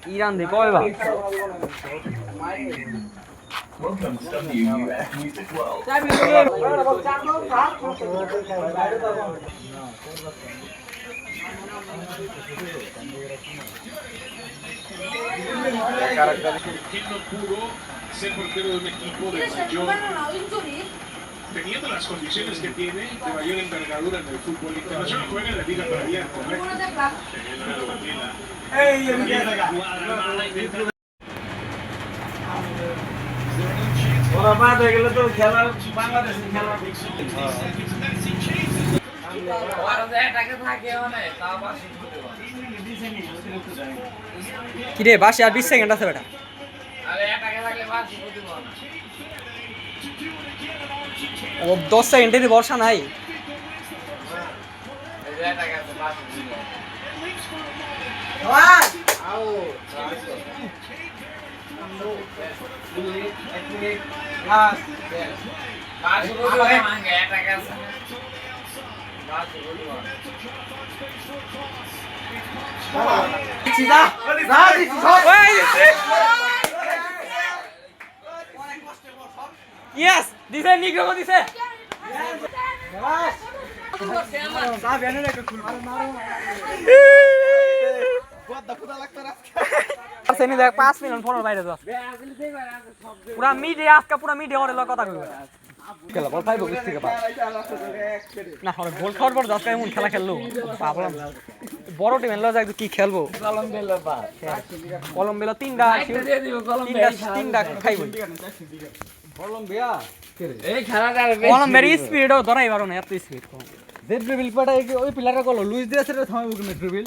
Iran দি কয়বা Welcome to WUF Music World. Que no pudo ser portero de un equipo de mayor, teniendo las condiciones que tiene, de mayor envergadura en el fútbol internacional, juega en la Liga Premier, correcto. ওরা বাদ হয়ে গেলে তো খেলা বাংলাদেশের খেলা কিরে বাসে আর 20 সেকেন্ড আছে বেটা ও 10 সেকেন্ডের বর্ষা নাই Yes, dice Negro dice. সেনি দেখ 5 মিনিট ফোনের বাইরে যাস পুরা মিডে আজকে পুরা মিডে ওরে লয় কথা কইবে খেলা বল পাইবো কিস থেকে পা না হরে বল খাওয়ার পর দশ এমন খেলা খেললো পাবলাম বড় টিম এলো যাই কি খেলবো কলম্বিয়া তিনটা খাইবো কলম্বিয়া এই খেলাটা কলম্বিয়ার স্পিডও ধরাই পারো না এত স্পিড জেড ড্রিবল পাটা ওই প্লেয়ারটা কল লুইস দিয়েছে থামাইবো কিন্তু ড্রিবল